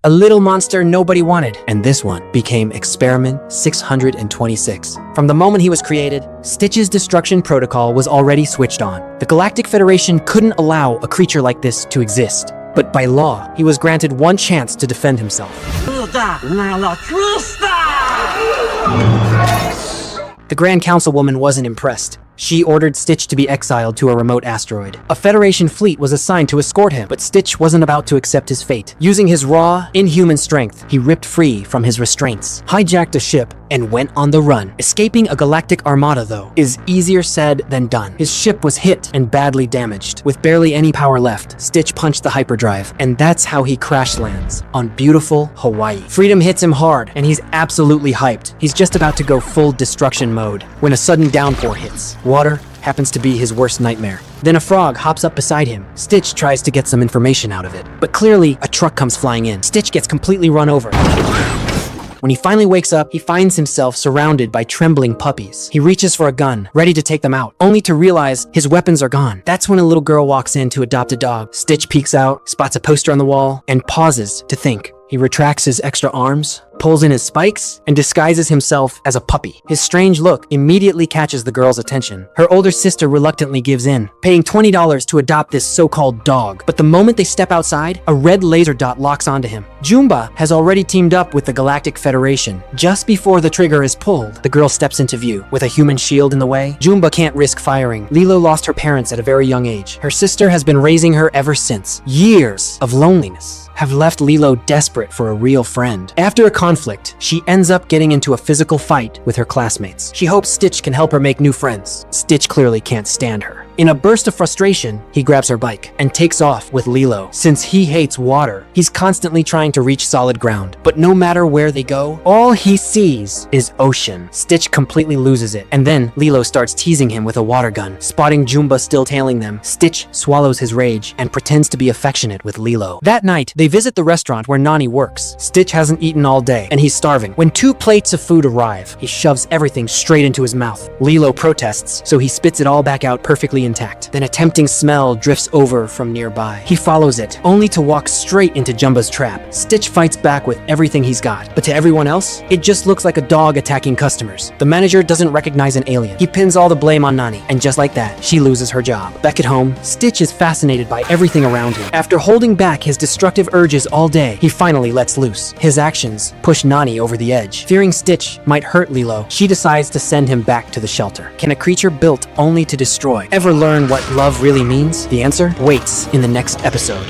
A little monster nobody wanted, and this one became Experiment 626. From the moment he was created, Stitch's destruction protocol was already switched on. The Galactic Federation couldn't allow a creature like this to exist, but by law, he was granted one chance to defend himself. The Grand Councilwoman wasn't impressed. She ordered Stitch to be exiled to a remote asteroid. A Federation fleet was assigned to escort him, but Stitch wasn't about to accept his fate. Using his raw, inhuman strength, he ripped free from his restraints, hijacked a ship, and went on the run. Escaping a galactic armada, though, is easier said than done. His ship was hit and badly damaged. With barely any power left, Stitch punched the hyperdrive, and that's how he crash lands on beautiful Hawaii. Freedom hits him hard, and he's absolutely hyped. He's just about to go full destruction mode when a sudden downpour hits. Water happens to be his worst nightmare. Then a frog hops up beside him. Stitch tries to get some information out of it, but clearly a truck comes flying in. Stitch gets completely run over. When he finally wakes up, he finds himself surrounded by trembling puppies. He reaches for a gun, ready to take them out, only to realize his weapons are gone. That's when a little girl walks in to adopt a dog. Stitch peeks out, spots a poster on the wall, and pauses to think. He retracts his extra arms, pulls in his spikes, and disguises himself as a puppy. His strange look immediately catches the girl's attention. Her older sister reluctantly gives in, paying $20 to adopt this so-called dog. But the moment they step outside, a red laser dot locks onto him. Jumba has already teamed up with the Galactic Federation. Just before the trigger is pulled, the girl steps into view. With a human shield in the way, Jumba can't risk firing. Lilo lost her parents at a very young age. Her sister has been raising her ever since. Years of loneliness have left Lilo desperate for a real friend. After a conflict, she ends up getting into a physical fight with her classmates. She hopes Stitch can help her make new friends. Stitch clearly can't stand her. In a burst of frustration, he grabs her bike and takes off with Lilo. Since he hates water, he's constantly trying to reach solid ground. But no matter where they go, all he sees is ocean. Stitch completely loses it, and then Lilo starts teasing him with a water gun. Spotting Jumba still tailing them, Stitch swallows his rage and pretends to be affectionate with Lilo. That night, they visit the restaurant where Nani works. Stitch hasn't eaten all day, and he's starving. When 2 plates of food arrive, he shoves everything straight into his mouth. Lilo protests, so he spits it all back out perfectly intact. Then a tempting smell drifts over from nearby. He follows it, only to walk straight into Jumba's trap. Stitch fights back with everything he's got, but to everyone else, it just looks like a dog attacking customers. The manager doesn't recognize an alien. He pins all the blame on Nani, and just like that, she loses her job. Back at home, Stitch is fascinated by everything around him. After holding back his destructive urges all day, he finally lets loose. His actions push Nani over the edge. Fearing Stitch might hurt Lilo, she decides to send him back to the shelter. Can a creature built only to destroy ever learn what love really means? The answer waits in the next episode.